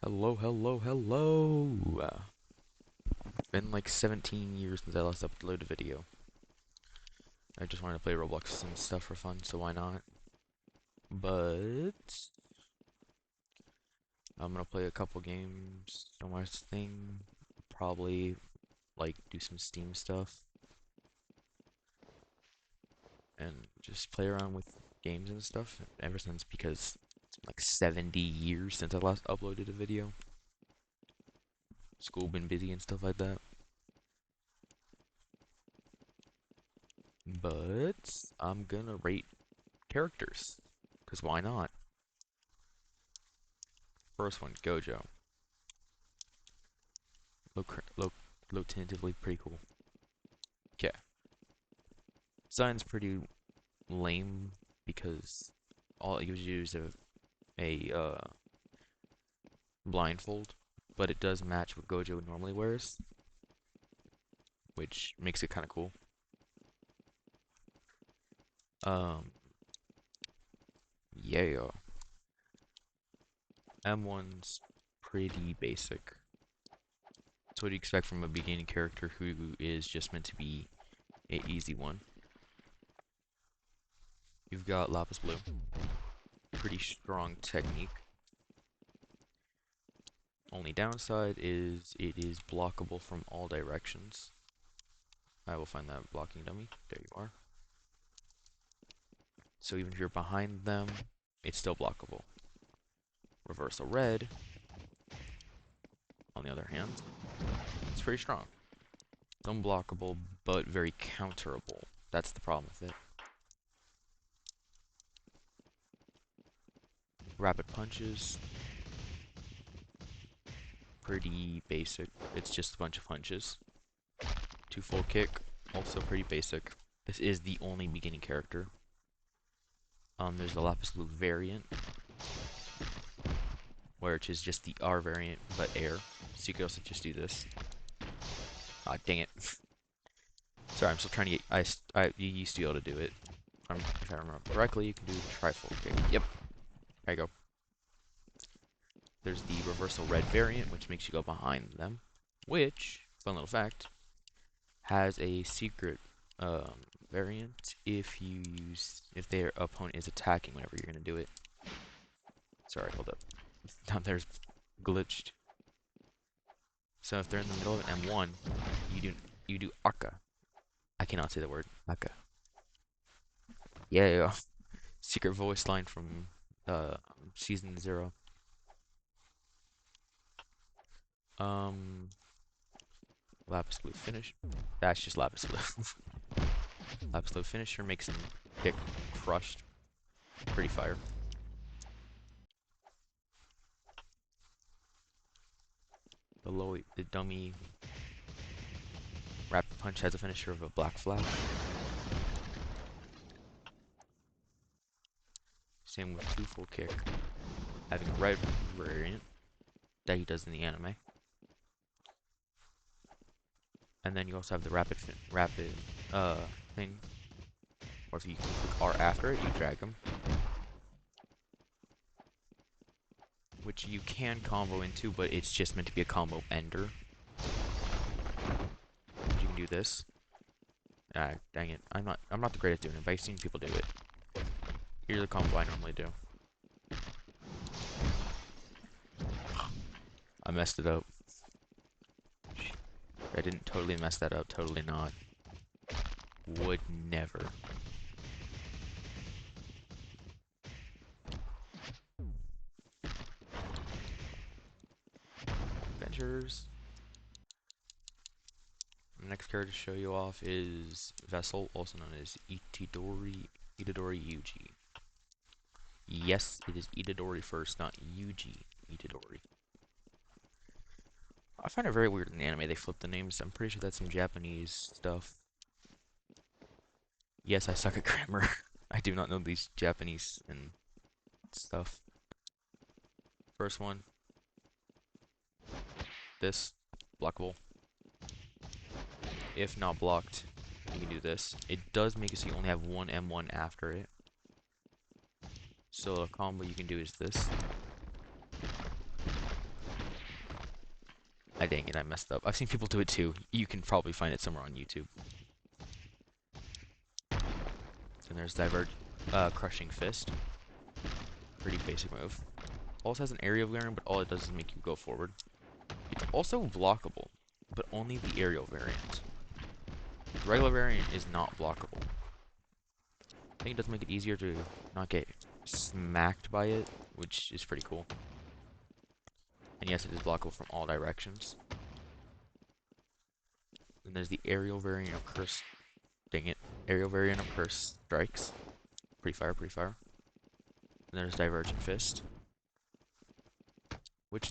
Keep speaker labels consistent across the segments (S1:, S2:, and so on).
S1: Hello, hello, hello! It's been like 17 years since I last uploaded a video. I just wanted to play Roblox and stuff for fun, so why not? But I'm gonna play a couple games on my thing. Probably like do some Steam stuff and just play around with games and stuff ever since because it's been like 70 years since I last uploaded a video. School been busy and stuff like that. But I'm gonna rate characters, because why not? First one, Gojo. Look tentatively pretty cool. Okay. Design's pretty lame because all it gives you is a blindfold, but it does match what Gojo normally wears, which makes it kind of cool. Um, yeah. M1's pretty basic. That's what you expect from a beginning character who is just meant to be an easy one. You've got Lapis Blue. Pretty strong technique. Only downside is it is blockable from all directions. I will find that blocking dummy. There you are. So even if you're behind them, it's still blockable. Reversal red, on the other hand, it's pretty strong. It's unblockable, but very counterable. That's the problem with it. Rapid punches, pretty basic. It's just a bunch of punches. 2 full kick, also pretty basic. This is the only beginning character. There's the Lapis Blue variant, which is just the R variant, but air. So you could also just do this. Ah, dang it. Sorry, I'm still trying to get. You used to be able to do it. If I remember correctly, you can do the tri-full kick. Yep. There you go. There's the reversal red variant, which makes you go behind them. Which, fun little fact, has a secret variant if their opponent is attacking whenever you're gonna do it. Sorry, hold up. Down there's glitched. So if they're in the middle of an M1, you do Aka. I cannot say the word Aka. Yeah. Secret voice line from season 0. Lapis Blue finish. That's just Lapis Blue. Lapis Blue finisher makes him get crushed. Pretty fire. The dummy rapid punch has a finisher of a black flag. Same with 2 full kick. Having a red variant that he does in the anime. And then you also have the rapid thing. Or if you click R after it, you drag him. Which you can combo into, but it's just meant to be a combo ender. You can do this. Ah, dang it. I'm not the greatest at doing it, but I've seen people do it. Here's the combo I normally do. I messed it up. I didn't totally mess that up, totally not. Would never. Adventures. The next character to show you off is Vessel, also known as Itadori Yuji. Yes, it is Itadori first, not Yuji Itadori. I find it very weird in the anime they flip the names. I'm pretty sure that's some Japanese stuff. Yes, I suck at grammar. I do not know these Japanese and stuff. First one. This. Blockable. If not blocked, you can do this. It does make it so you only have one M1 after it. So a combo you can do is this. dang it, I messed up. I've seen people do it too. You can probably find it somewhere on YouTube. And there's Crushing Fist. Pretty basic move. Also has an aerial variant, but all it does is make you go forward. It's also blockable, but only the aerial variant. The regular variant is not blockable. I think it does make it easier to not get smacked by it, which is pretty cool. And yes, it is blockable from all directions. Then there's the aerial variant of Curse. Dang it. Aerial variant of Curse Strikes. Pretty fire, pretty fire. And there's Divergent Fist. Which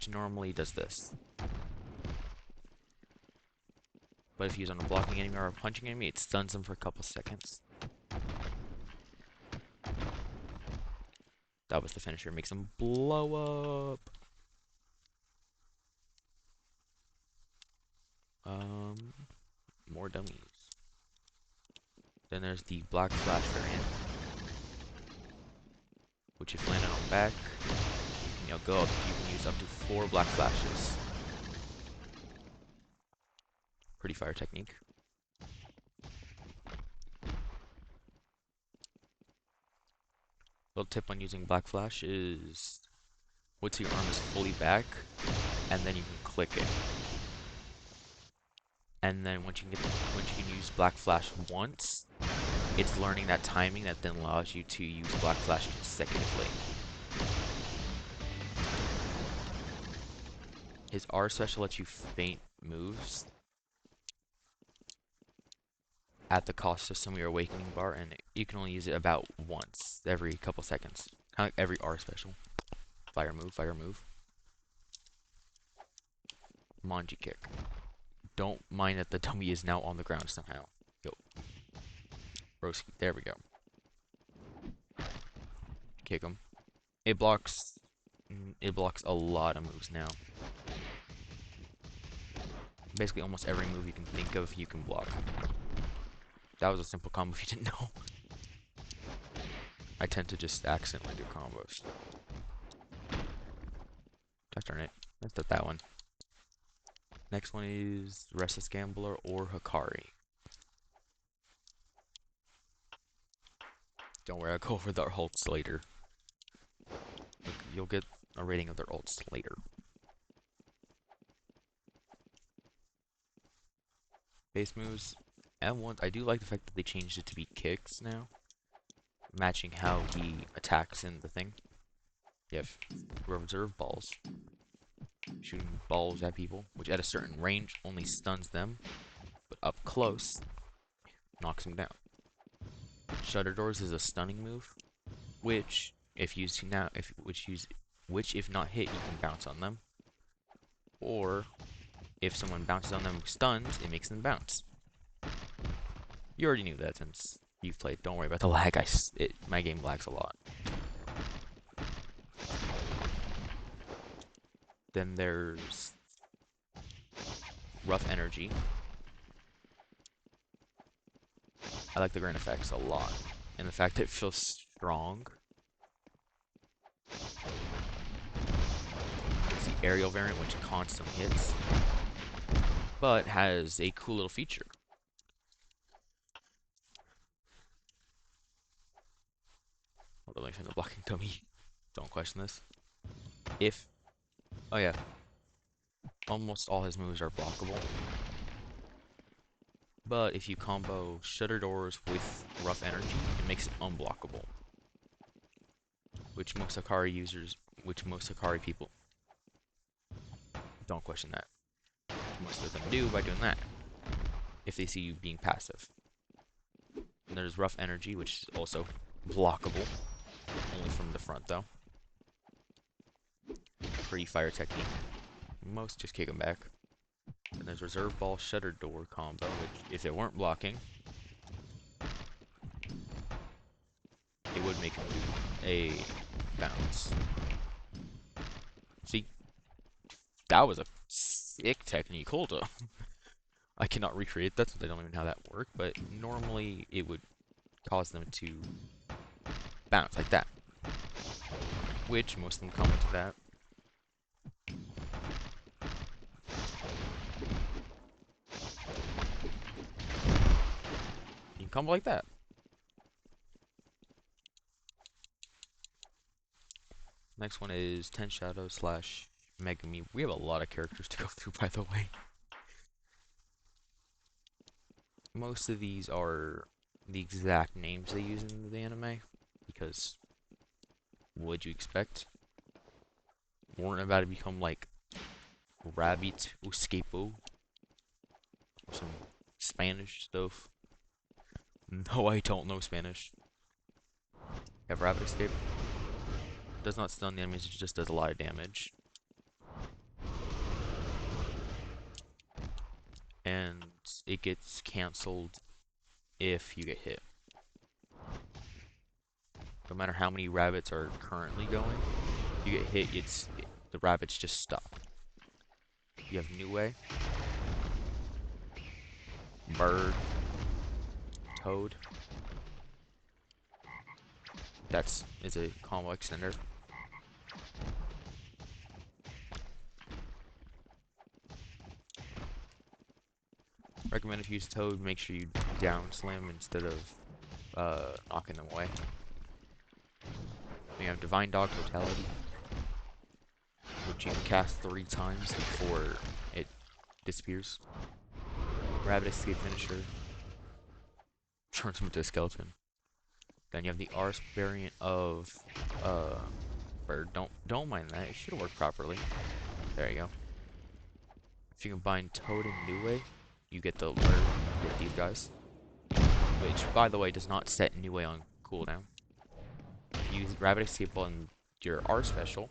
S1: normally does this. But if you use on a blocking enemy or a punching enemy, it stuns them for a couple seconds. That was the finisher. Makes them blow up. More dummies. Then there's the Black Flash variant, which if landed on back, you can go up. You can use up to 4 Black Flashes. Pretty fire technique. Little tip on using Black Flash is wait till your arm is fully back, and then you can click it. And then once you can use Black Flash once, it's learning that timing that then allows you to use Black Flash consecutively. His R special lets you feint moves at the cost of some of your awakening bar, and you can only use it about once every couple seconds. Kind of like every R special. Fire move, fire move. Manji kick. Don't mind that the dummy is now on the ground somehow. Yo. Broski. There we go. Kick him. It blocks a lot of moves now. Basically almost every move you can think of you can block. That was a simple combo if you didn't know. I tend to just accidentally do combos. Gosh darn it. Let's do that one. Next one is Restless Gambler or Hikari. Don't worry, I'll go over their ults later. You'll get a rating of their ults later. Base moves. M1s, I do like the fact that they changed it to be kicks now. Matching how he attacks in the thing. You have reserve balls. Shooting balls at people, which at a certain range only stuns them, but up close, knocks them down. Shutter Doors is a stunning move, which if used now, which if not hit, you can bounce on them. Or if someone bounces on them with stuns, it makes them bounce. You already knew that since you've played. Don't worry about the lag. My game lags a lot. Then there's Rough Energy. I like the Grand Effects a lot. And the fact that it feels strong. It's the aerial variant, which constantly hits. But has a cool little feature. Although let me find the blocking dummy. Don't question this. Oh yeah. Almost all his moves are blockable. But if you combo Shutter Doors with Rough Energy, it makes it unblockable. Which most Hikari people don't question that. Most of them do by doing that. If they see you being passive. And there's Rough Energy, which is also blockable. Only from the front though. Pretty fire technique. Most just kick them back. And there's Reserve Ball Shutter Door combo, which if it weren't blocking, it would make a bounce. See? That was a sick technique. Hold up. I cannot recreate that since I don't even know how that worked, but normally it would cause them to bounce like that. Which most of them comment to that. combo like that. Next one is Ten Shadows slash Megami. We have a lot of characters to go through, by the way. Most of these are the exact names they use in the anime, because what'd you expect? Weren't about to become like Rabbit Escapo or some Spanish stuff. No, I don't know Spanish. Have Rabbit Escape. Does not stun the enemies, it just does a lot of damage. And it gets cancelled if you get hit. No matter how many rabbits are currently going, if you get hit, the rabbits just stop. You have Nue, Bird, Toad. Is a combo extender. Recommend if you use Toad, make sure you down slam instead of knocking them away. You have Divine Dog Totality, which you can cast 3 times before it disappears. Rabbit Escape Finisher turns him into a skeleton. Then you have the Ars variant of Bird. Don't mind that. It should have worked properly. There you go. If you combine Toad and Nue, you get the Bird. You get these guys. Which, by the way, does not set Nue on cooldown. If you use Rabbit Escape on your R special,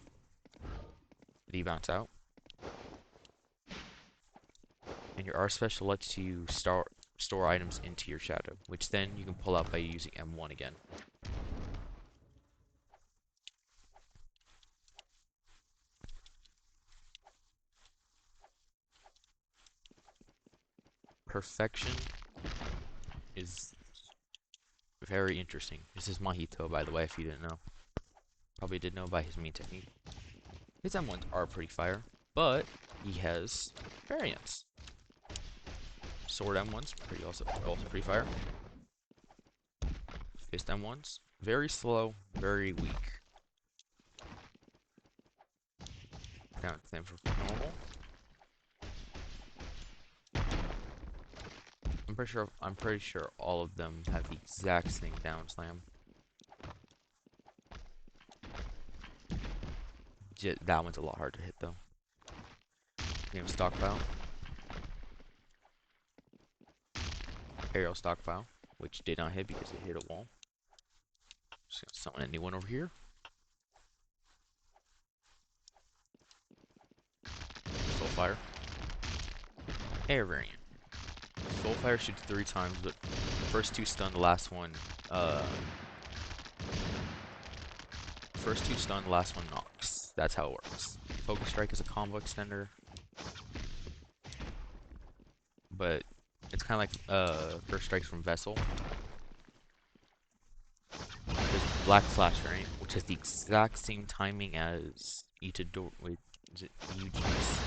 S1: the bounce out. And your R special lets you store items into your shadow, which then you can pull out by using M1 again. Perfection is very interesting. This is Mahito, by the way, if you didn't know. Probably did know by his main technique. His M1s are pretty fire, but he has variants. Sword M1s, also pretty fire. Fist M1s, very slow, very weak. Down slam for normal. I'm pretty sure all of them have the exact same down slam. That one's a lot hard to hit though. You have Stockpile. Aerial Stockpile, which did not hit because it hit a wall. Just gonna summon a new one over here. Soulfire. Air variant. Soulfire shoots 3 times, but the first 2 stun, the last one, first 2 stun, the last one knocks. That's how it works. Focus Strike is a combo extender, but it's kind of like First Strikes from Vessel. There's Black Flash variant, which has the exact same timing as Itadori. Wait, is it Yuji's?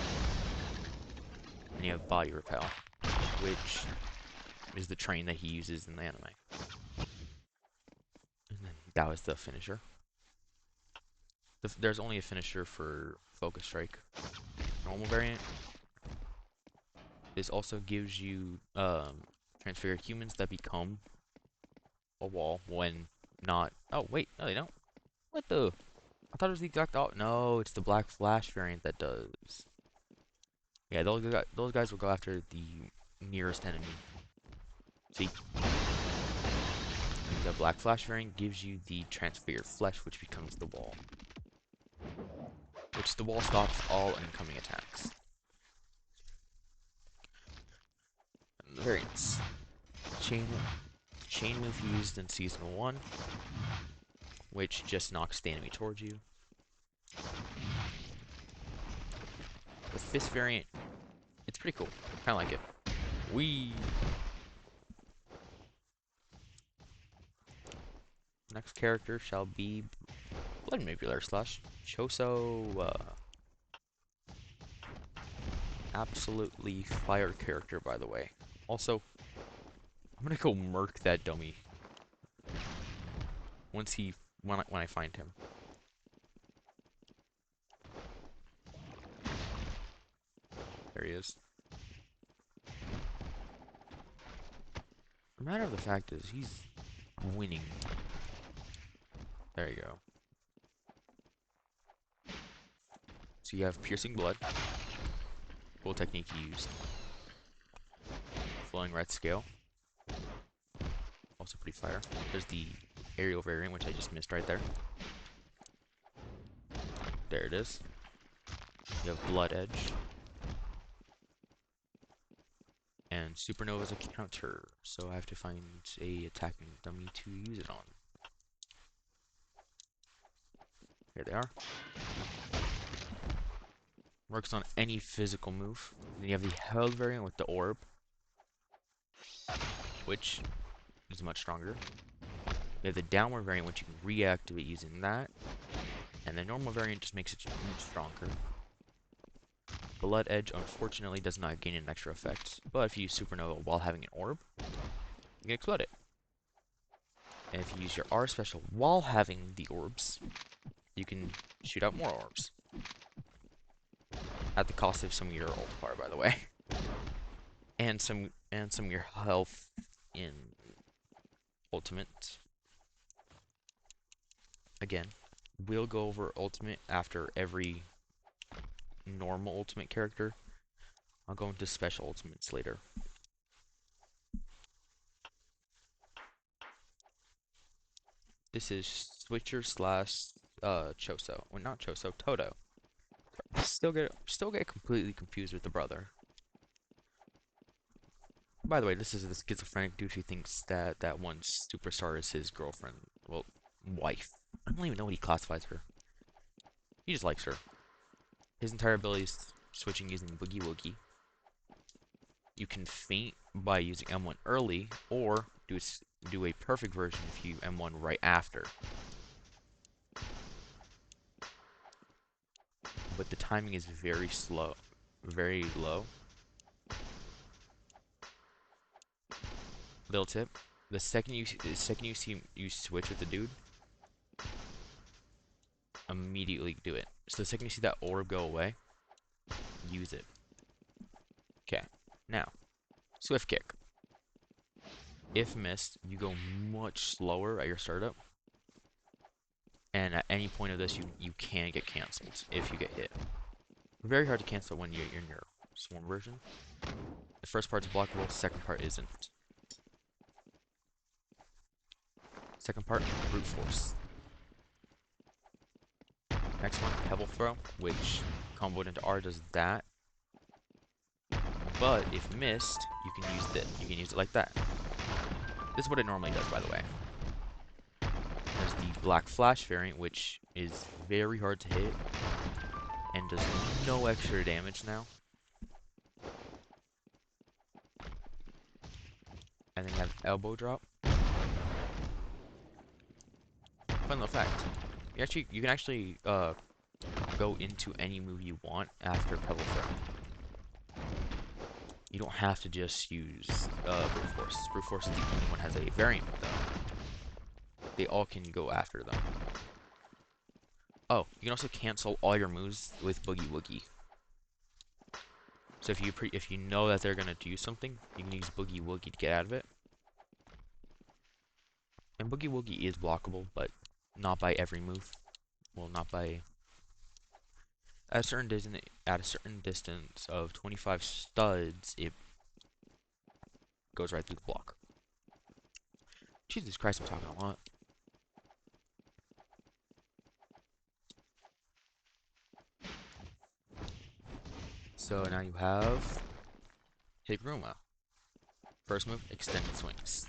S1: And you have Body Repel, which is the train that he uses in the anime. And then that was the finisher. There's only a finisher for Focus Strike. Normal variant. This also gives you transfigured humans that become a wall when not. Oh wait, no they don't. What the? I thought it was the exact. Oh no, it's the Black Flash variant that does. Yeah, those guys will go after the nearest enemy. See? The Black Flash variant gives you the transfigured flesh, which becomes the wall. Which the wall stops all incoming attacks. And the variants. Chain move used in Season 1, which just knocks the enemy towards you. The Fist variant, it's pretty cool. Kinda like it. Whee! Next character shall be Blood Manipulator slash Choso. Absolutely fire character, by the way. Also, I'm gonna go murk that dummy once he when I find him. There he is. The matter of the fact is, he's winning. There you go. So you have piercing blood. Cool technique he used. Flowing red scale. Also pretty fire. There's the aerial variant, which I just missed right there. There it is. You have blood edge. And supernova is a counter, so I have to find a attacking dummy to use it on. Here they are. Works on any physical move. Then you have the held variant with the orb, which is much stronger. You have the downward variant, which you can reactivate using that. And the normal variant just makes it stronger. Blood Edge, unfortunately, does not gain an extra effect, but if you use Supernova while having an orb, you can explode it. And if you use your R special while having the orbs, you can shoot out more orbs. At the cost of some of your ult power, by the way. And some of your health in Ultimate. Again, we'll go over Ultimate after every normal Ultimate character. I'll go into special Ultimates later. This is Switcher slash Choso. Well, not Choso, Toto. Still get completely confused with the brother. By the way, this is the schizophrenic dude who thinks that one superstar is his girlfriend. Well, wife. I don't even know what he classifies her. He just likes her. His entire ability is switching using Boogie Woogie. You can feint by using M1 early, or do a perfect version if you M1 right after. But the timing is very slow, very low. Little tip: the second you see you switch with the dude, immediately do it. So the second you see that orb go away, use it. Okay, now swift kick. If missed, you go much slower at your startup, and at any point of this, you can get canceled if you get hit. Very hard to cancel when you're in your swarm version. The first part's blockable, the second part isn't. Second part, brute force. Next one, pebble throw, which comboed into R does that. But if missed, you can use it. You can use it like that. This is what it normally does, by the way. There's the black flash variant, which is very hard to hit and does no extra damage now. And then you have elbow drop. Fun little fact: you can actually go into any move you want after pebble throw. You don't have to just use brute force. Brute force is the only one that has a variant though. They all can go after them. Oh, you can also cancel all your moves with Boogie Woogie. So if you know that they're gonna do something, you can use Boogie Woogie to get out of it. And Boogie Woogie is blockable, but not by every move. Well, not by at a certain distance of 25 studs, it goes right through the block. Jesus Christ, I'm talking a lot. So now you have Higruma. First move, extended swings.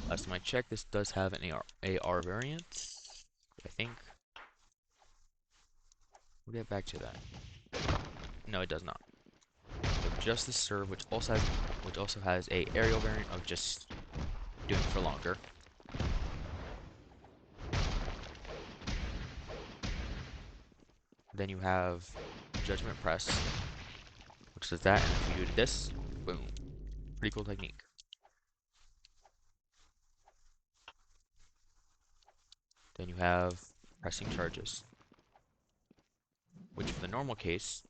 S1: Last time I checked, this does have an AR variant, I think. We'll get back to that. No, it does not. But just the serve, which also has a aerial variant of just doing it for longer. Then you have Judgment Press, which does that, and if you do this, boom. Pretty cool technique. Then you have pressing charges, which for the normal case,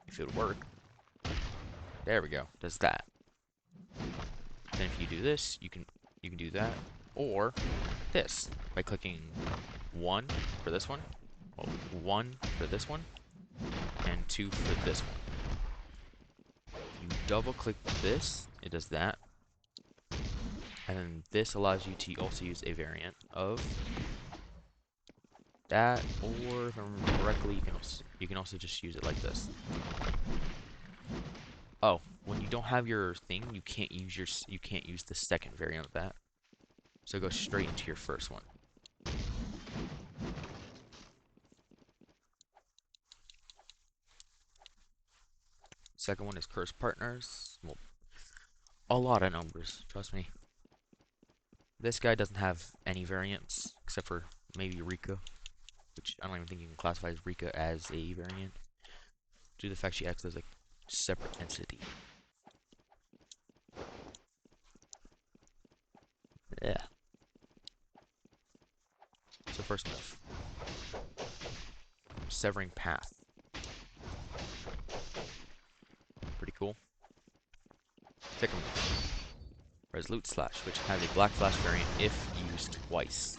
S1: if it would work, there we go, does that. Then if you do this, you can do that, or this by clicking 1 for this one, well, 1 for this one, and 2 for this one. If you double click this, it does that. And then this allows you to also use a variant of that, or if I remember correctly, you can also just use it like this. Oh, when you don't have your thing, you can't use the second variant of that. So go straight into your first one. Second one is curse partners. Well, a lot of numbers, trust me. This guy doesn't have any variants except for maybe Rika, which I don't even think you can classify as Rika as a variant, due to the fact she acts as a separate entity. Yeah. So first move, severing path. Pretty cool. Second move, resolute slash, which has a black flash variant if used twice.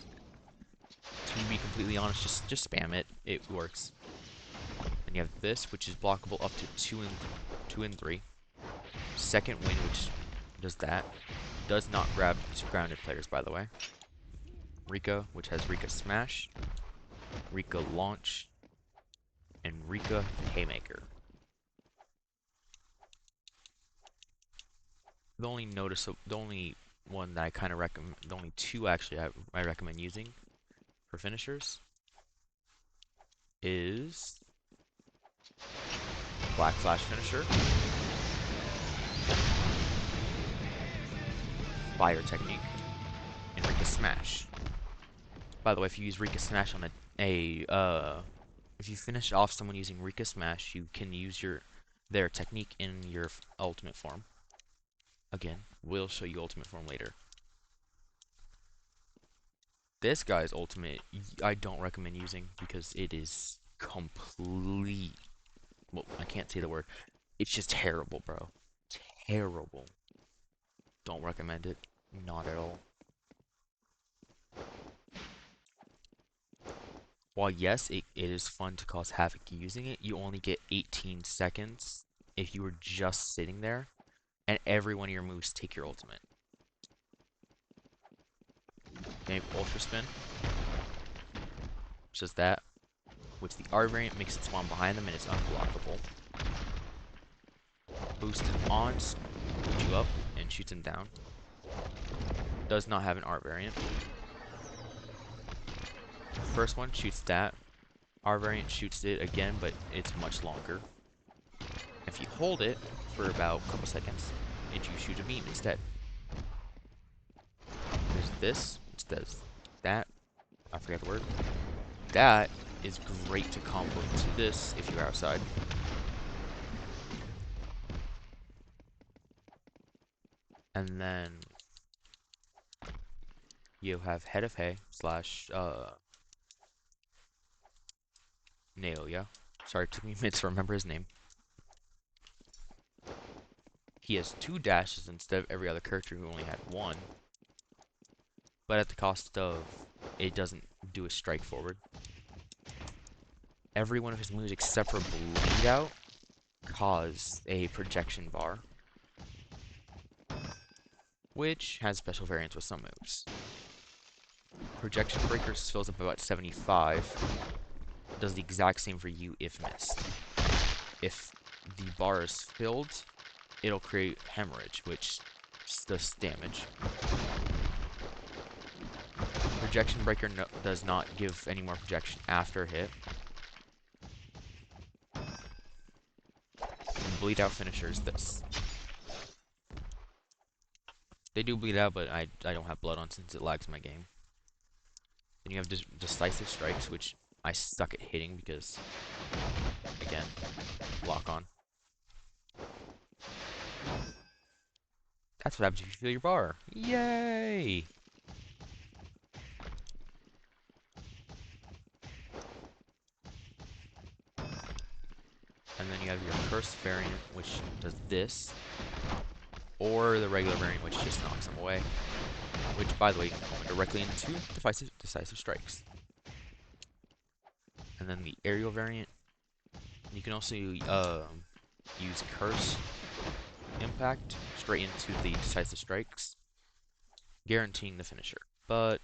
S1: To be completely honest, just spam it. It works. Then you have this, which is blockable up to 2 and 3. Second wind, which does that. Does not grab grounded players, by the way. Rika, which has Rika Smash, Rika Launch, and Rika Haymaker. The only one that I kind of recommend, the only two actually I recommend using for finishers is Black Flash finisher, Fire Technique, and Rika Smash. By the way, if you use Rika Smash on if you finish off someone using Rika Smash, you can use their technique in your ultimate form. Again, we'll show you ultimate form later. This guy's ultimate, I don't recommend using because it is complete. Well, I can't say the word. It's just terrible, bro. Terrible. Don't recommend it. Not at all. While yes, it is fun to cause havoc using it, you only get 18 seconds if you were just sitting there, and every one of your moves take your ultimate. Maybe Ultra Spin, which does that, which the R variant makes it spawn behind them and it's unblockable. Boosted on, boosts you up and shoots him down. Does not have an R variant. First one shoots that. R variant shoots it again, but it's much longer. If you hold it for about a couple seconds, you shoot a beam instead. There's this, which does that. I forgot the word. That is great to combo to this if you're outside. And then you have Head of Hay slash Naoya. Sorry, it took me a minute to remember his name. He has 2 dashes instead of every other character who only had 1. But at the cost of it doesn't do a strike forward. Every one of his moves except for Bleed Out cause a projection bar, which has special variants with some moves. Projection Breakers fills up about 75. Does the exact same for you if missed. If the bar is filled, it'll create Hemorrhage, which does damage. Projection Breaker does not give any more projection after a hit. And Bleed Out finisher is this. They do bleed out, but I don't have blood on since it lags my game. Then you have Decisive Strikes, which I suck at hitting because, again, lock on. That's what happens if you fill your bar. Yay! And then you have your curse variant, which does this, or the regular variant, which just knocks them away. Which, by the way, directly into decisive strikes. And then the aerial variant, you can also use curse impact straight into the decisive strikes, guaranteeing the finisher. But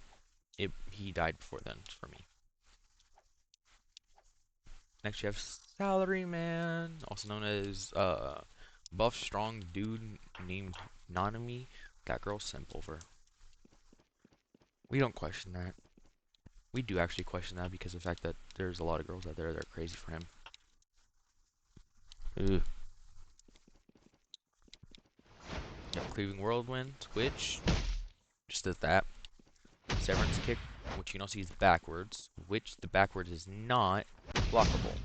S1: he died before then for me. Next you have Salaryman, also known as buff strong dude named Nanami. That girl's Simpover. We don't question that. We do actually question that because of the fact that there's a lot of girls out there that are crazy for him. Ugh. Yep, Cleaving Whirlwind, which just does that. Severance Kick, which you can also use backwards, which the backwards is not blockable.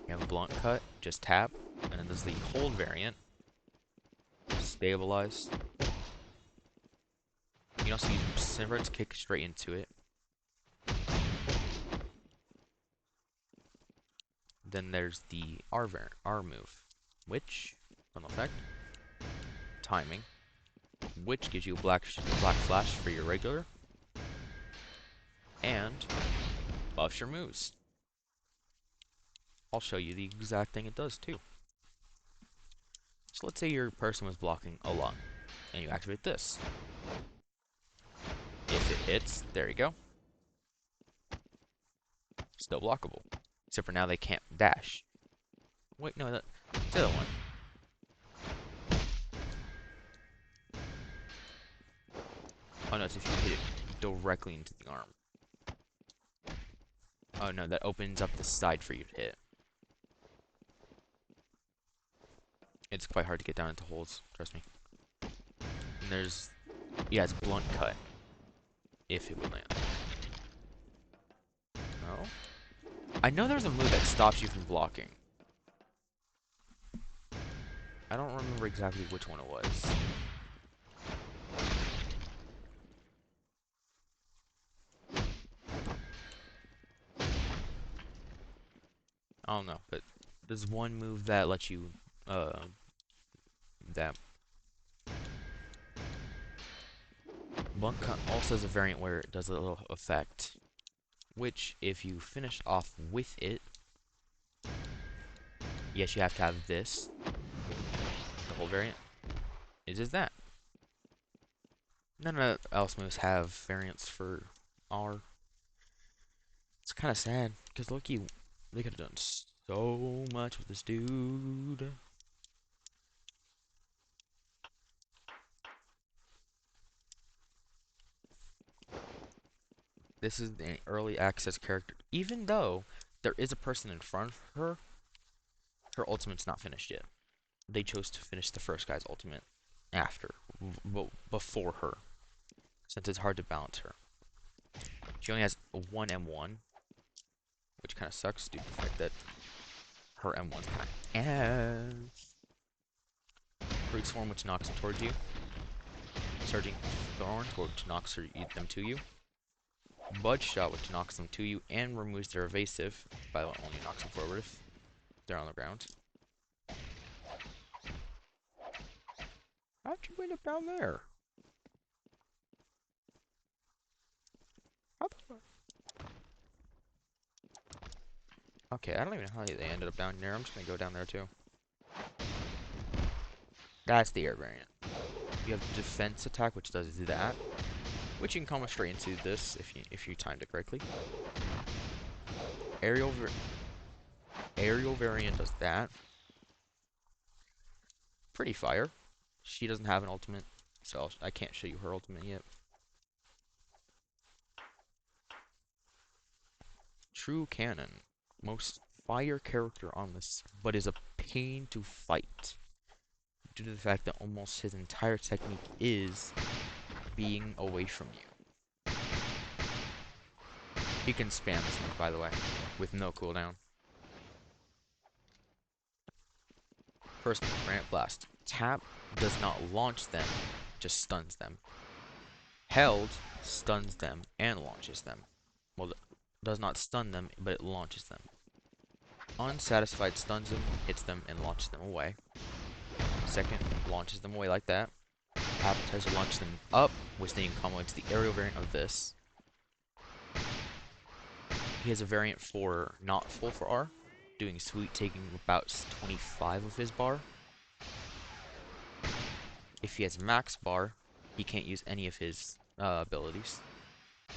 S1: You have Blunt Cut, just tap, and then there's the hold variant, stabilize. You can also use Severance Kick straight into it. Then there's the R move, which, fun effect, timing, which gives you a black flash for your regular, and buffs your moves. I'll show you the exact thing it does too. So let's say your person was blocking a lot, and you activate this. If it hits, there you go. Still blockable. Except for now they can't dash. Wait, no, that's the other one. Oh no, it's if you hit it directly into the arm. Oh no, that opens up the side for you to hit. It's quite hard to get down into holes, trust me. And there's, yeah, it's Blunt Cut. If it would land. Oh? I know there's a move that stops you from blocking. I don't remember exactly which one it was. I don't know, but there's one move that lets you, that Blunt Cut also has a variant where it does a little effect, which if you finish off with it, yes, you have to have this, the whole variant. It is that. None of else moves have variants for R. It's kind of sad, because look, they could have done so much with this dude. This is an early access character. Even though there is a person in front of her, her ultimate's not finished yet. They chose to finish the first guy's ultimate after, before her, since it's hard to balance her. She only has a 1 M1, which kind of sucks due to the fact that her M1's kind of Brute Swarm, which knocks them towards you. Surging Thorn, which knocks them to you. Budge Shot, which knocks them to you and removes their evasive, by the way, only knocks them forward if they're on the ground. How'd you end up down there? Okay, I don't even know how they ended up down there. I'm just gonna go down there too. That's the air variant. You have defense attack, which does that, which you can combo straight into this if you timed it correctly. Aerial variant does that. Pretty fire. She doesn't have an ultimate, so I can't show you her ultimate yet. True Cannon. Most fire character on this, but is a pain to fight. Due to the fact that almost his entire technique is being away from you. He can spam this move, by the way, with no cooldown. First move, Granite Blast. Tap does not launch them, just stuns them. Held stuns them and launches them. Well, does not stun them, but it launches them. Unsatisfied stuns them, hits them, and launches them away. Second, launches them away like that. Appetizer launches them up, which then you can combo into the aerial variant of this. He has a variant for not full for R, doing sweep, taking about 25 of his bar. If he has max bar, he can't use any of his abilities.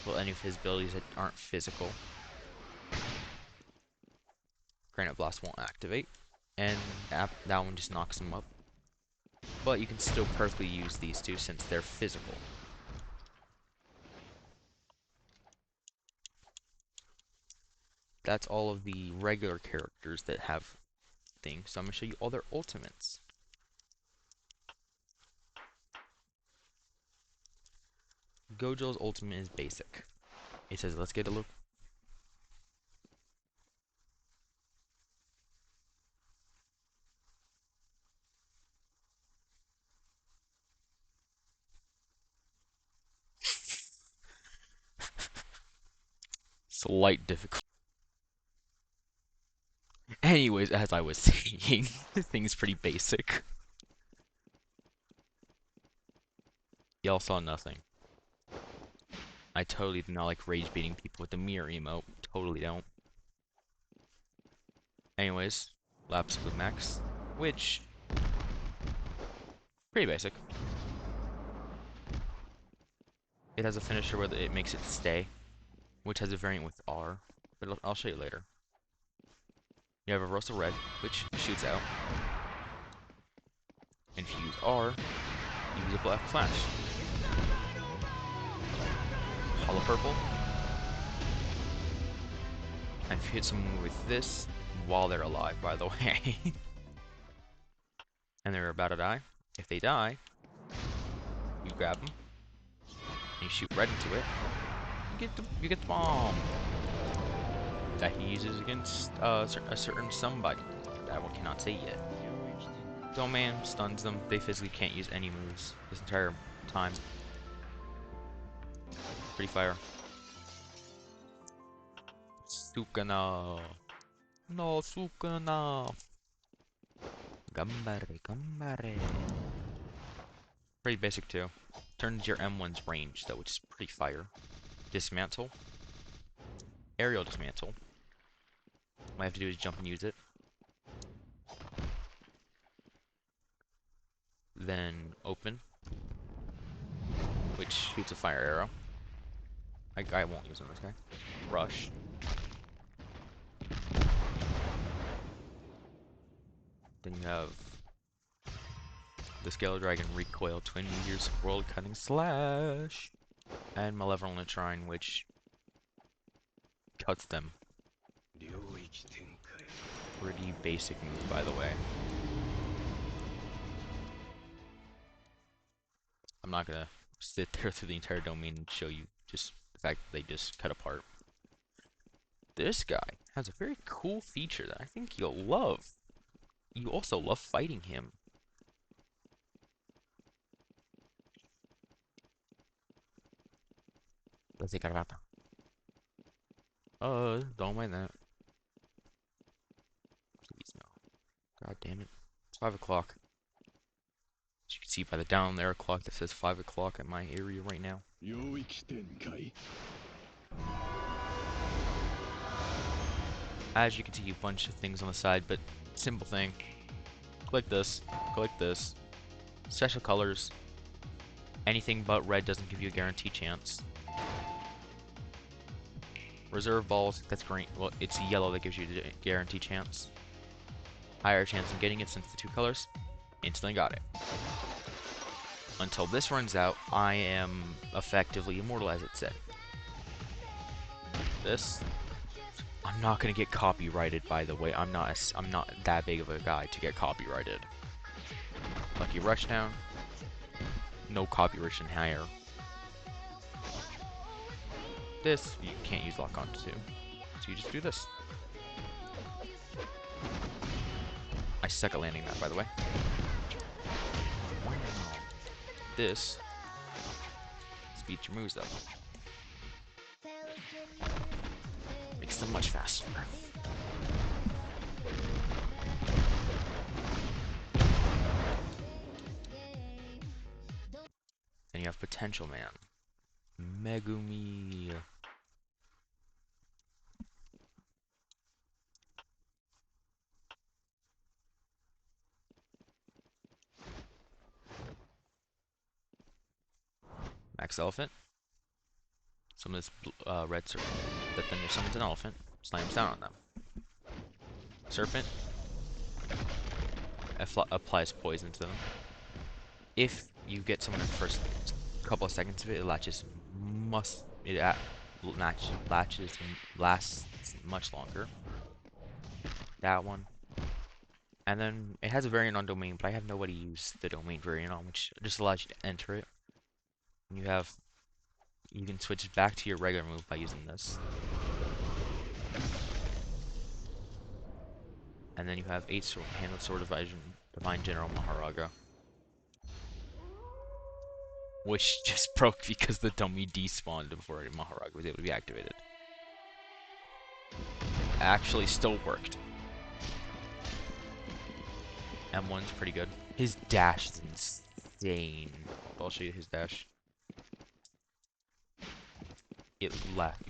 S1: Well, any of his abilities that aren't physical. Granite Blast won't activate, and that one just knocks him up. But you can still perfectly use these two since they're physical. That's all of the regular characters that have things, so I'm going to show you all their ultimates. Gojo's ultimate is basic. It says, let's get a look. Slight difficulty. Anyways, as I was saying, this thing's pretty basic. Y'all saw nothing. I totally do not like rage baiting people with the mirror emote. Totally don't. Anyways, Lapis Blue Max, which pretty basic. It has a finisher where it makes it stay, which has a variant with R, but I'll show you later. You have a Rosa Red, which shoots out, and if you use R, you use a Black Flash. Hollow Purple, and if you hit someone with this, while they're alive, by the way, and they're about to die, if they die, you grab them, and you shoot red into it, you get the bomb that he uses against a certain somebody that one cannot say yet. Doman stuns them. They physically can't use any moves this entire time. Pretty fire. Sukuna. No, Sukuna. Gambare, gambare. Pretty basic too. Turns your M1's range though, which is pretty fire. Dismantle. Aerial dismantle. All I have to do is jump and use it. Then open, which shoots a fire arrow. I won't use on this guy. Rush. Then you have the Scale Dragon Recoil Twin Meteors World Cutting Slash. And Malevolent Shrine, which cuts them. Pretty basic move, by the way. I'm not gonna sit there through the entire domain and show you just the fact that they just cut apart. This guy has a very cool feature that I think you'll love. You also love fighting him. Let's take a don't mind that. Please no. God damn it. It's 5 o'clock. As you can see by the down there clock that says 5 o'clock in my area right now. As you can see, a bunch of things on the side, but simple thing. Click this, click this. Special colors. Anything but red doesn't give you a guaranteed chance. Reserve balls, that's green. Well, it's yellow that gives you the guaranteed chance. Higher chance of getting it since the two colors. Instantly got it. Until this runs out, I am effectively immortal, as it said. This. I'm not gonna get copyrighted, by the way. I'm not that big of a guy to get copyrighted. Lucky Rushdown. No copyright higher. This you can't use lock on to, so you just do this. I suck at landing that, by the way. This speeds your moves up. makes them much faster. Then you have Potential Man. Megumi. Max Elephant. Summon this red serpent. That then summons an elephant. Slams down on them. Serpent. Applies poison to them. If you get someone in the first couple of seconds of it, it latches lasts much longer. That one. And then it has a variant on domain, but I have nobody use the domain variant on, which just allows you to enter it. And you can switch back to your regular move by using this. And then you have 8 Hand of Sword Divine General Maharaga. Which just broke because the dummy despawned before Maharaga was able to be activated. Actually still worked. M1's pretty good. His dash is insane. I'll show you his dash. It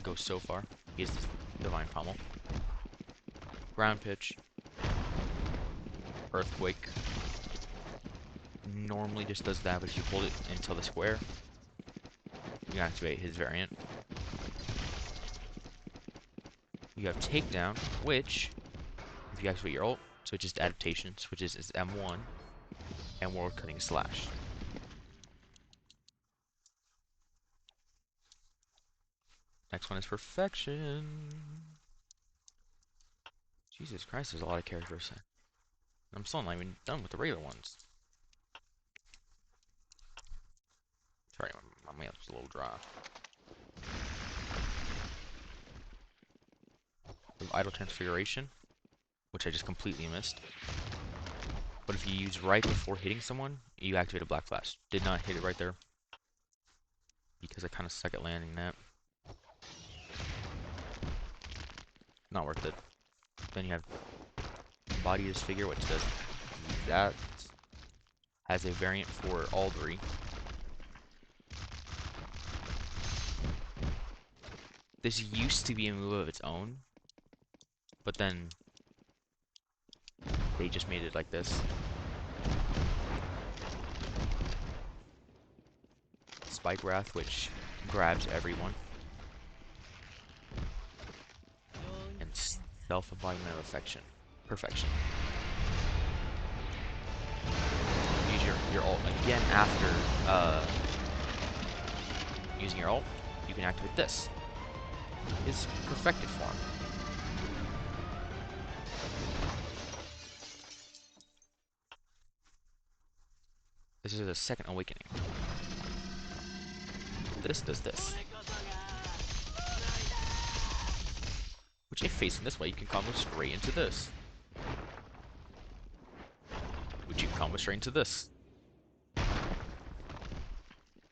S1: goes so far. He has Divine Pommel. Ground Pitch. Earthquake. Normally just does that, but if you hold it until the square, you activate his variant. You have Takedown, which, if you activate your ult, switches to Adaptation, switches as M1, and World Cutting Slash. Next one is Perfection. Jesus Christ, there's a lot of characters. I'm still not even done with the regular ones. Sorry, my mouth's a little dry. Idle Transfiguration, which I just completely missed. But if you use right before hitting someone, you activate a Black Flash. Did not hit it right there, because I kind of suck at landing that. Not worth it. Then you have Body Disfigure, which does that. Has a variant for all 3. This used to be a move of its own, but then they just made it like this. Spike Wrath, which grabs everyone. And Self-Embodiment of Perfection. Use your ult again after using your ult. You can activate this. His perfected form. This is the second awakening. This does this. Which, if facing this way, you can combo straight into this. Which you can combo straight into this. This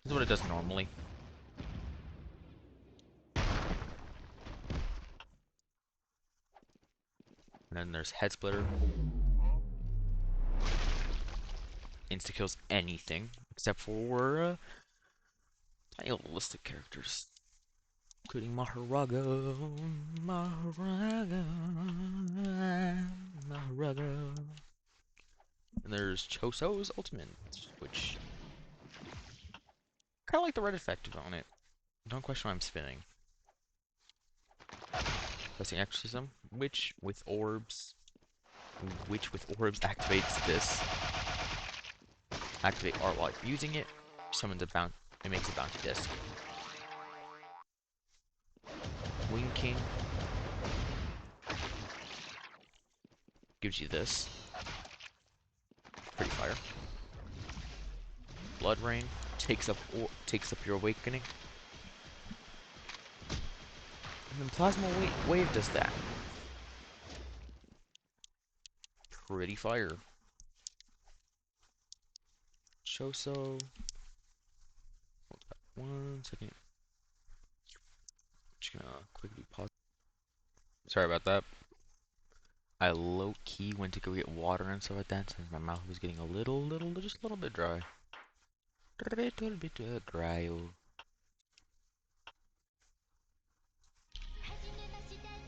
S1: is what it does normally. And then there's Head Splitter. Insta-kills anything, except for tiny little list of characters. Including Maharaga. And there's Choso's Ultimate, which kind of like the red effect on it. Don't question why I'm spinning. Pressing Exorcism, which with orbs activates this. Activate art while you're using it. Summons a bounty. It makes a bounty disc. Wing King gives you this. Pretty fire. Blood Rain takes up your awakening. And then Plasma Wave does that. Pretty fire. Choso. Hold that 1 second. Just gonna quickly pause. Sorry about that. I low-key went to go get water and stuff like that since my mouth was getting just a little bit dry. A little bit dry.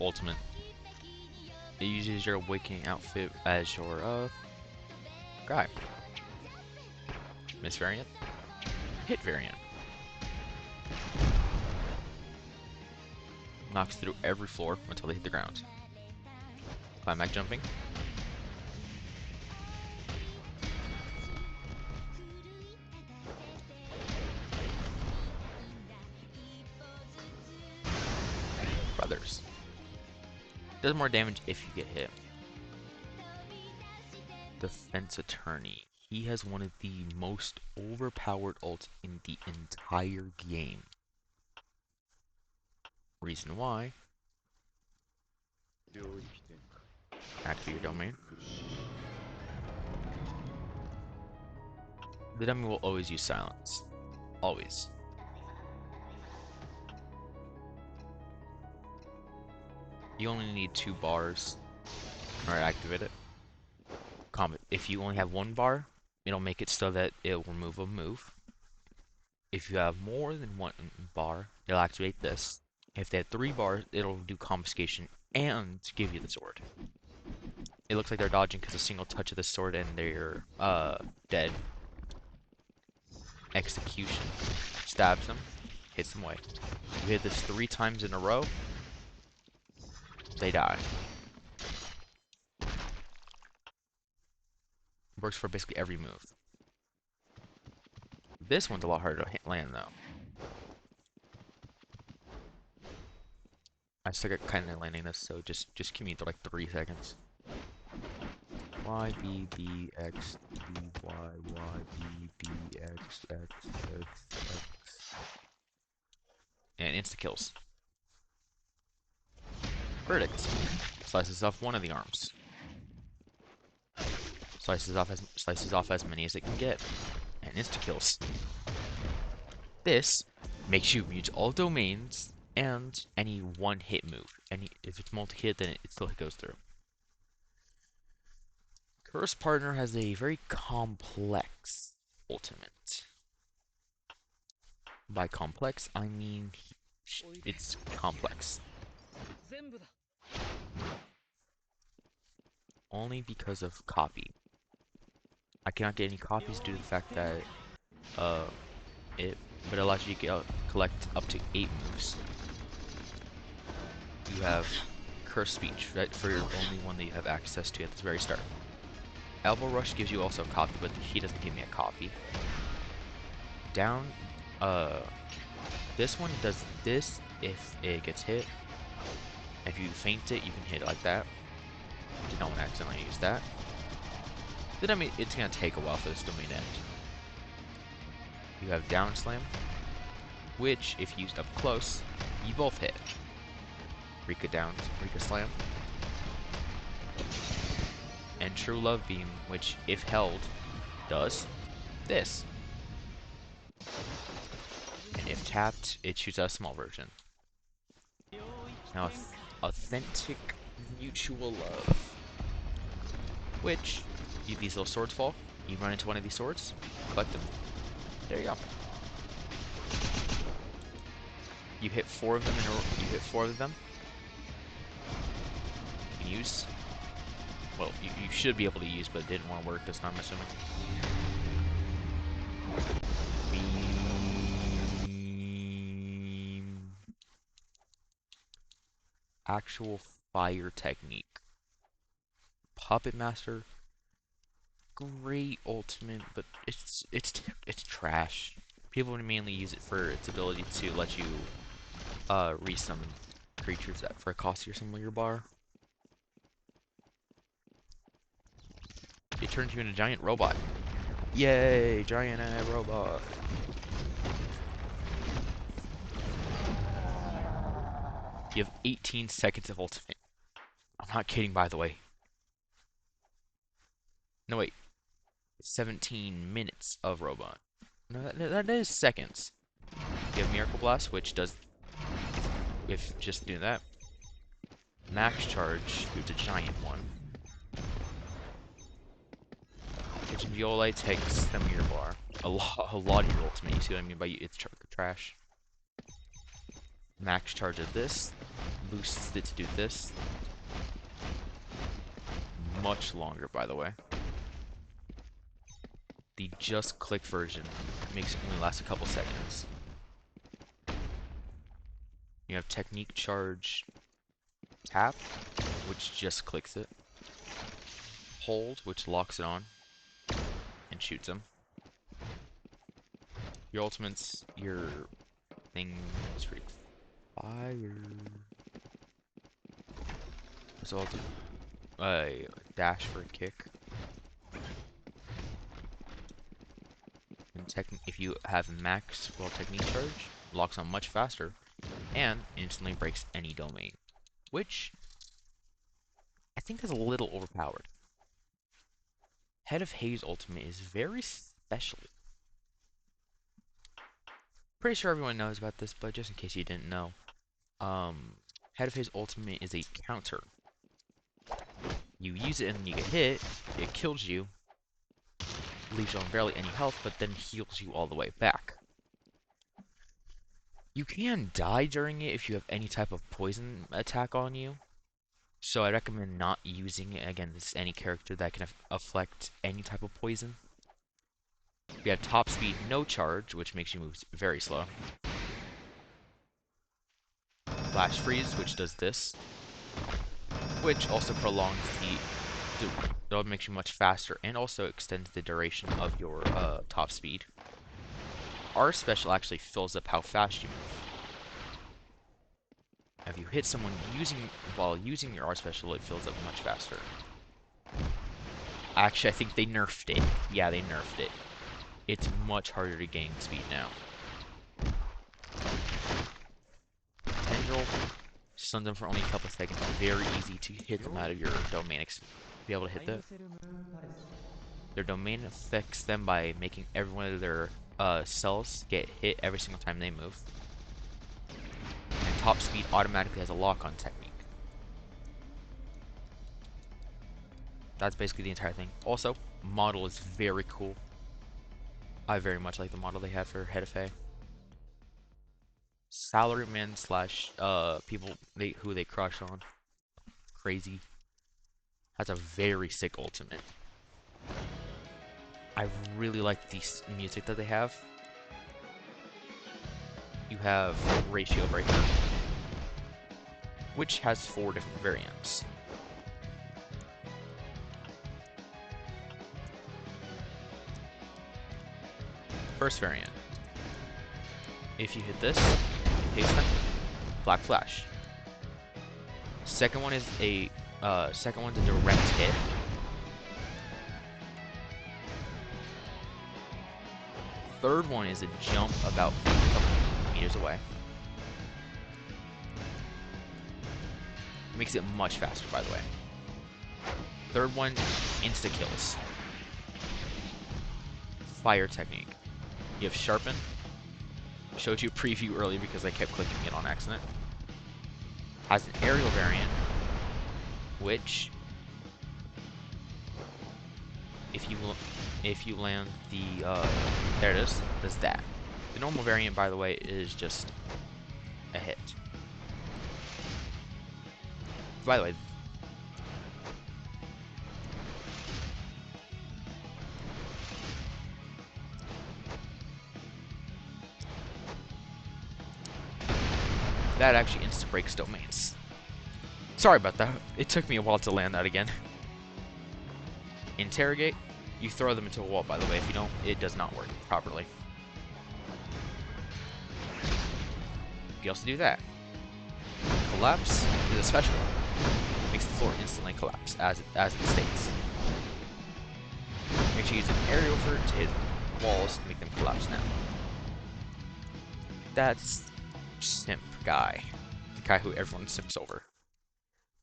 S1: Ultimate. It uses your awakening outfit as your guy. Miss variant. Hit variant. Knocks through every floor until they hit the ground. Climax jumping. Brothers. Does more damage if you get hit. Defense Attorney. He has one of the most overpowered ults in the entire game. Reason why. Activate your domain. The dummy will always use silence. Always. You only need 2 bars in order to activate it. If you only have 1 bar, it'll make it so that it'll remove a move. If you have more than 1 bar, it'll activate this. If they have 3 bars, it'll do confiscation and give you the sword. It looks like they're dodging because a single touch of the sword and they're dead. Execution. Stabs them. Hits them away. You hit this 3 times in a row, they die. Works for basically every move. This one's a lot harder to land though. I suck at kind of landing this, so just give me like 3 seconds. Y B B X T Y Y B B X X X X, and insta kills. Verdict. Slices off one of the arms. Slices off as many as it can get, and insta kills. This makes you reach all domains and any one-hit move. If it's multi-hit, then it still goes through. Curse Partner has a very complex ultimate. By complex, I mean it's complex. Only because of copy. I cannot get any copies due to the fact that it allows you to collect up to 8 moves. You have Curse Speech, right, for your only one that you have access to at the very start. Elbow Rush gives you also a copy, but he doesn't give me a copy. Down, this one does this if it gets hit. If you feint it, you can hit it like that. Did not want to accidentally use that. Then I mean, it's gonna take a while for this domain to end. You have Down Slam, which, if used up close, you both hit. Rika Slam. And True Love Beam, which, if held, does this. And if tapped, it shoots out a small version. Now, Authentic Mutual Love, which, these little swords fall, you run into one of these swords, collect them. There you go. You hit 4 of them in a row. You hit 4 of them. You can use. Well, you should be able to use, but it didn't want to work this time, I'm assuming. Beam. Actual fire technique. Puppet Master. Great ultimate, but it's trash. People mainly use it for its ability to let you resummon creatures for a cost or something with your bar. It turns you into a giant robot. Yay, giant robot. You have 18 seconds of ultimate. I'm not kidding, by the way. No, wait. 17 minutes of robot. No, that is seconds. You have Miracle Blast, which does, if just do that. max charge shoots a giant one. Kitchen Violet takes some of your bar. A lot of your ultimate. You see what I mean by it's trash. Max charge of this. Boosts it to do this. Much longer, by the way. The just click version makes it only last a couple seconds. You have technique charge tap, which just clicks it. Hold, which locks it on and shoots him. Your ultimates, your thing is pretty fire. So I'll do dash for a kick. And if you have max technique charge, locks on much faster and instantly breaks any domain, which I think is a little overpowered. Head of Haze ultimate is very special. Pretty sure everyone knows about this, but just in case you didn't know, Head of Haze ultimate is a counter. You use it and then you get hit, it kills you, leaves you on barely any health, but then heals you all the way back. You can die during it if you have any type of poison attack on you, so I recommend not using it against any character that can affect any type of poison. You have top speed, no charge, which makes you move very slow. Flash freeze, which does this, which also prolongs that makes you much faster and also extends the duration of your top speed. R special actually fills up how fast you move. If you hit someone while using your R special, it fills up much faster. Actually, I think they nerfed it. Yeah, they nerfed it. It's much harder to gain speed now. Tendril, stun them for only a couple seconds. Very easy to hit them out of your domain. Be able to hit that. Their domain affects them by making every one of their cells get hit every single time they move. And top speed automatically has a lock-on technique. That's basically the entire thing. Also, model is very cool. I very much like the model they have for Head of Hay. Salaryman slash people who they crush on. Crazy. Has a very sick ultimate. I really like the music that they have. You have Ratio Breaker, which has 4 different variants. First variant. If you hit this, you haste them, Black Flash. Second one is a direct hit. Third one is a jump about a couple meters away. Makes it much faster, by the way. Third one, insta kills. Fire technique. You have Sharpen. Showed you a preview earlier because I kept clicking it on accident. Has an aerial variant, which if you land the there it is, does that. The normal variant, by the way, is just a hit. By the way, that actually insta breaks domains. Sorry about that. It took me a while to land that again. Interrogate. You throw them into a wall, by the way. If you don't, it does not work properly. You can also do that. Collapse is a special one. Makes the floor instantly collapse, as it states. Make sure you use an aerial vert to hit walls to make them collapse now. That's Simp guy. The guy who everyone simps over.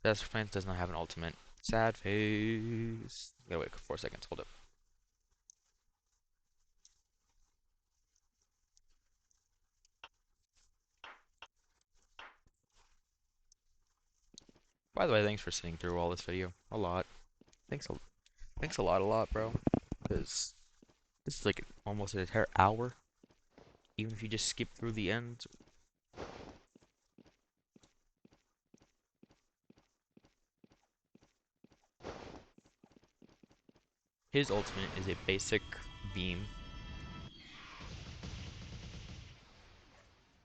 S1: Best friend does not have an ultimate. Sad face. Gotta wait 4 seconds. Hold up. By the way, thanks for sitting through all this video. A lot. Thanks thanks a lot, bro. Because this is like almost an entire hour. Even if you just skip through the end. His ultimate is a basic beam.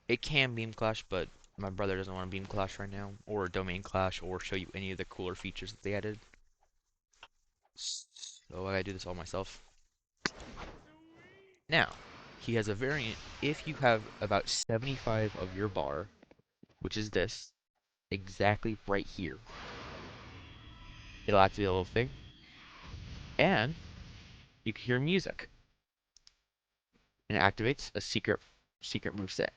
S1: It can beam clash, but my brother doesn't want to beam clash right now, or domain clash, or show you any of the cooler features that they added. So I gotta do this all myself. Now, he has a variant if you have about 75 of your bar, which is this, exactly right here. It'll activate a little thing, and you can hear music, and it activates a secret move set.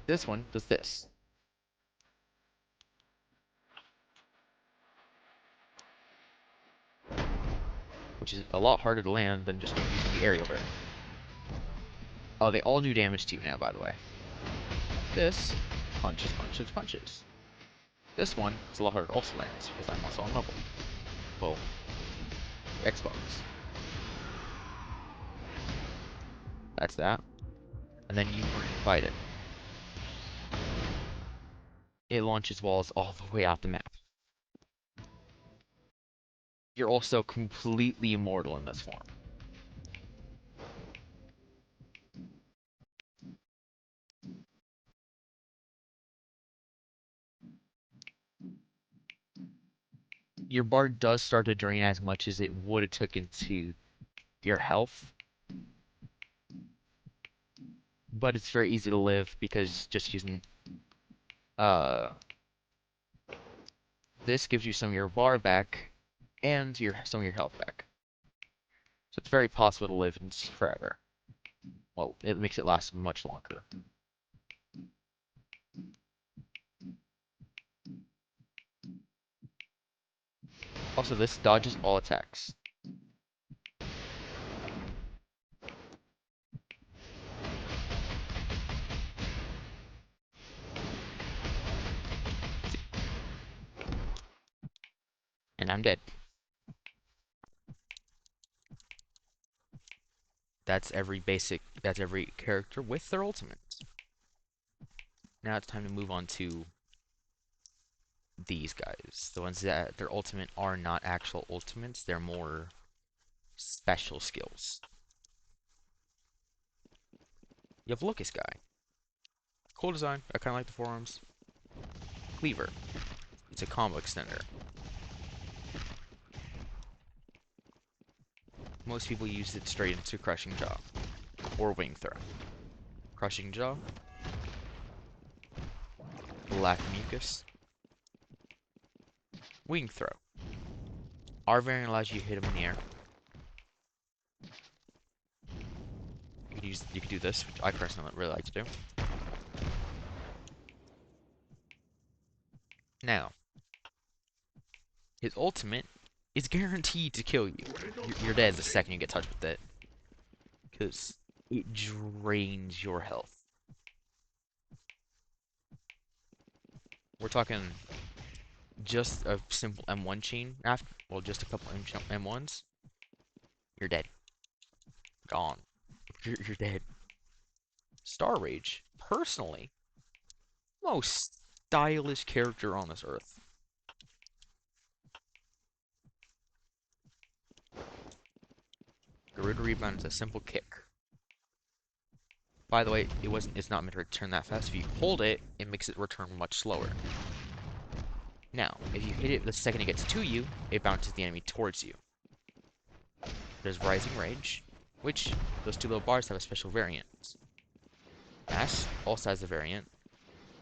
S1: This one does this, which is a lot harder to land than just using the aerial variant. Oh, they all do damage to you now, by the way. This punches, punches, punches. This one is a lot harder to also land because I'm also on mobile. Well, Xbox. That's that. And then you fight it. It launches walls all the way out the map. You're also completely immortal in this form. Your bar does start to drain as much as it would have took into your health, but it's very easy to live because just using this gives you some of your bar back and some of your health back. So it's very possible to live forever. Well, it makes it last much longer. Also, this dodges all attacks. And I'm dead. That's every character with their ultimate. Now it's time to move on to these guys. The ones that their ultimate are not actual ultimates, they're more special skills. You have Lucas guy. Cool design. I kind of like the forearms. Cleaver. It's a combo extender. Most people use it straight into Crushing Jaw or Wing Throw. Crushing Jaw. Black Mucus. Wing Throw. Our variant allows you to hit him in the air. You could do this, which I personally really like to do. Now, his ultimate is guaranteed to kill you. You're dead the second you get touched with it. Because it drains your health. We're talking just a simple M1 chain after, well, just a couple M1s. You're dead. Gone. You're dead. Star Rage, personally, most stylish character on this earth. Garuda Rebound is a simple kick. By the way, it's not meant to return that fast. If you hold it, it makes it return much slower. Now, if you hit it the second it gets to you, it bounces the enemy towards you. There's Rising Rage, which those two little bars have a special variant. Mass also has a variant.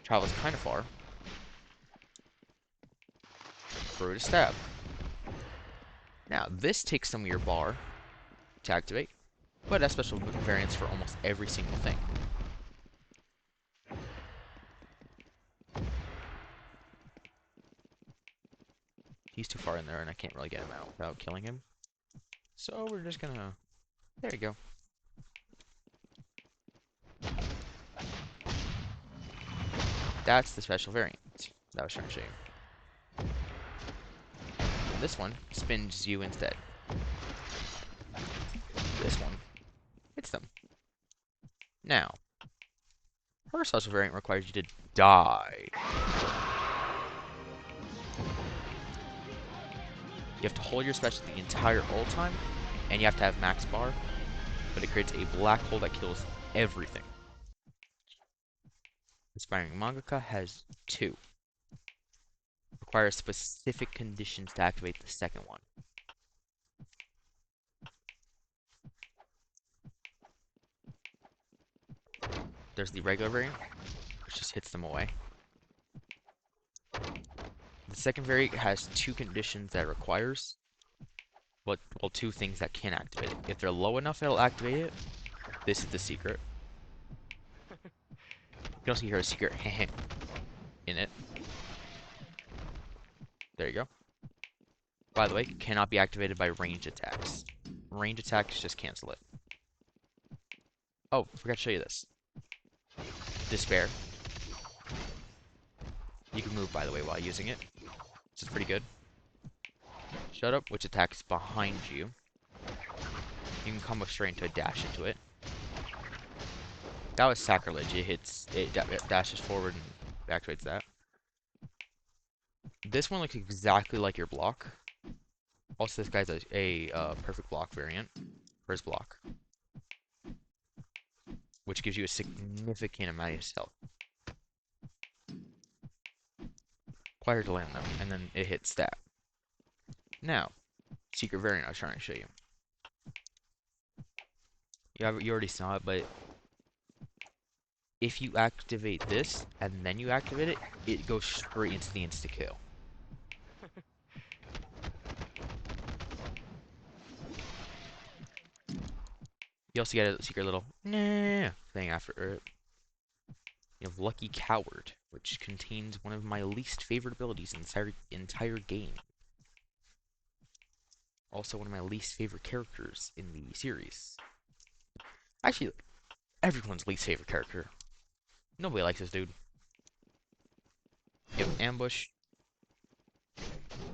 S1: Travels kind of far. Garuda Stab. Now, this takes some of your bar to activate, but it has special variants for almost every single thing. He's too far in there and I can't really get him out without killing him. So we're just gonna... There you go. That's the special variant. that I was trying to show you. And this one spins you instead. This one hits them. Now, her special variant requires you to die. You have to hold your special the entire ult time, and you have to have max bar, but it creates a black hole that kills everything. Inspiring Mangaka has 2. Requires specific conditions to activate the second one. There's the regular variant, which just hits them away. The second variant has 2 conditions that it requires. Well, 2 things that can activate it. If they're low enough, it'll activate it. This is the secret. You can also hear a secret in it. There you go. By the way, cannot be activated by ranged attacks. Ranged attacks just cancel it. Oh, forgot to show you this. Despair. You can move, by the way, while using it, which is pretty good. Shut Up, which attacks behind you. You can come straight into a dash into it. That was sacrilege. It dashes forward and activates that. This one looks exactly like your block. Also, this guy's a perfect block variant for his block, which gives you a significant amount of health. Required to land them, and then it hits that. Now, secret variant I was trying to show you. You already saw it, but if you activate this and then you activate it, it goes straight into the insta kill. You also get a secret little nah thing after it. You have Lucky Coward, which contains one of my least favorite abilities in the entire game. Also one of my least favorite characters in the series. Actually, everyone's least favorite character. Nobody likes this dude. You have Ambush,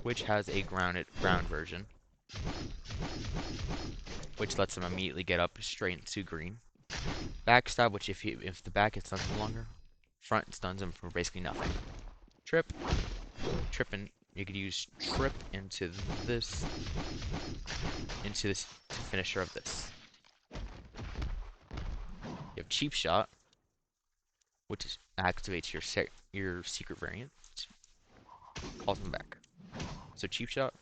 S1: which has a ground version, which lets them immediately get up straight into green. Backstab, which if the back hits stuns them longer, front stuns them for basically nothing. Trip, and you could use Trip into this finisher of this. You have Cheap Shot, which activates your secret variant, calls them back. So Cheap Shot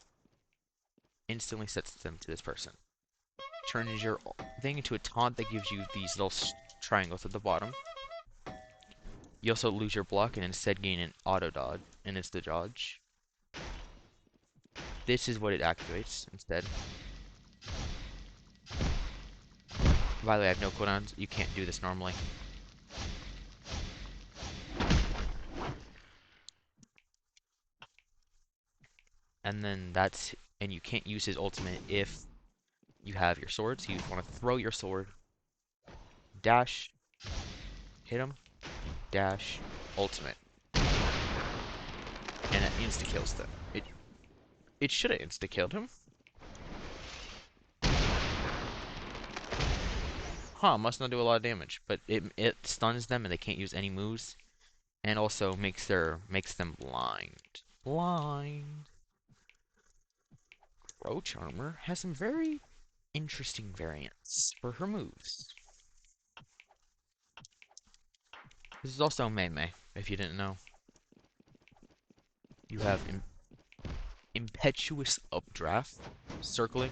S1: instantly sets them to this person. Turns your thing into a taunt that gives you these little triangles at the bottom. You also lose your block and instead gain an auto dodge, and it's the dodge. This is what it activates instead. By the way, I have no cooldowns. You can't do this normally. And then and you can't use his ultimate if you have your sword. So you want to throw your sword, dash, hit him, dash, ultimate, and it insta kills them. It should have insta killed him. Huh, must not do a lot of damage, but it stuns them and they can't use any moves, and also makes them blind. Roach Armor has some very interesting variants for her moves. This is also Mei, if you didn't know. You have Impetuous Updraft, Circling,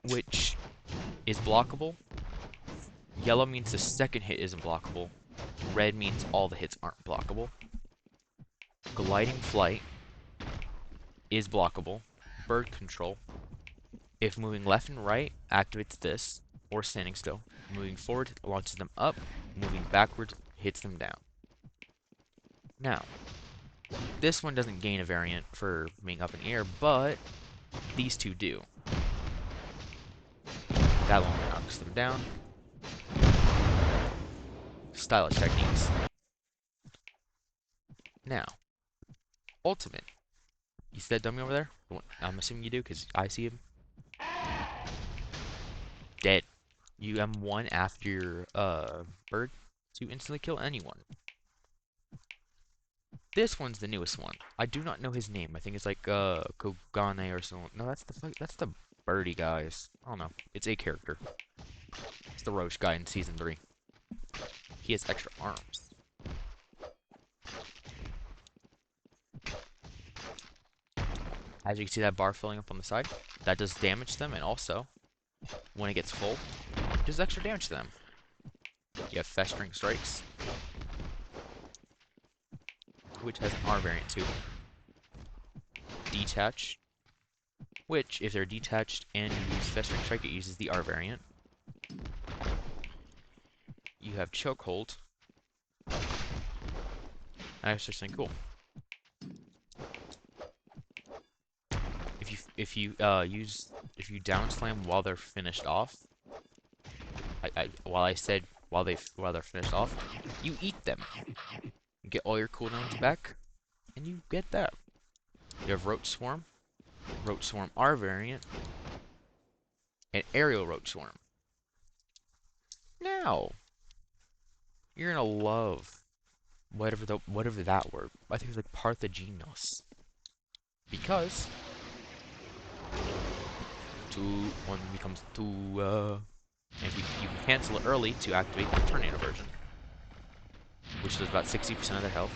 S1: which is blockable. Yellow means the second hit isn't blockable. Red means all the hits aren't blockable. Gliding Flight is blockable. Bird Control. If moving left and right, activates this, or standing still. Moving forward, launches them up. Moving backwards, hits them down. Now, this one doesn't gain a variant for being up in the air, but these two do. That one knocks them down. Stylish techniques. Now, ultimate. You see that dummy over there? I'm assuming you do, because I see him. Dead. You M1 after your bird to instantly kill anyone. This one's the newest one. I do not know his name. I think it's like Kogane or something. No, that's the birdie guys. I don't know. It's a character. It's the Roach guy in season 3. He has extra arms. As you can see that bar filling up on the side, that does damage to them, and also, when it gets full, it does extra damage to them. You have Festering Strikes, which has an R variant too. Detach, which, if they're detached and you use Festering Strike, it uses the R variant. You have Chokehold. That's just something cool. If you down slam while they're finished off, while I said while they're finished off, you eat them. You get all your cooldowns back, and you get that. You have Roach Swarm R variant, and Aerial Roach Swarm. Now, you're gonna love whatever that word. I think it's like Parthagenos, because 1 becomes 2. And you can cancel it early to activate the Tornado version, which does about 60% of their health.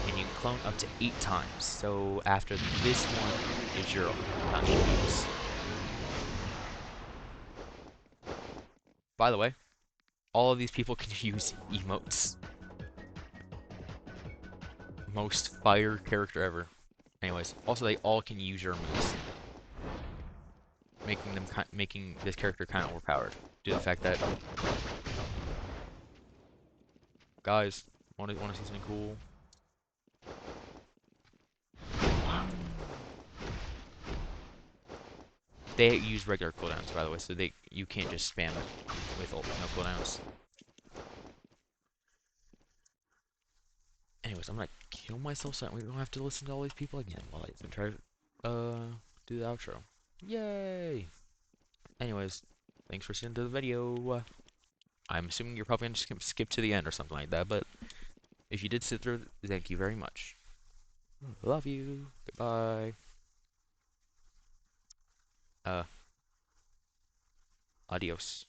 S1: And you can clone up to 8 times. So after this one is your time to use. By the way, all of these people can use emotes. Most fire character ever. Anyways, also they all can use your moves, making this character kind of overpowered due to the fact that guys want to see something cool. They use regular cooldowns, by the way, so you can't just spam it with no cooldowns. Anyways, I'm gonna kill myself so we don't have to listen to all these people again while I try to do the outro. Yay! Anyways, thanks for seeing the video. I'm assuming you're probably gonna skip to the end or something like that, but if you did sit through, thank you very much. Love you. Goodbye. Uh, adios.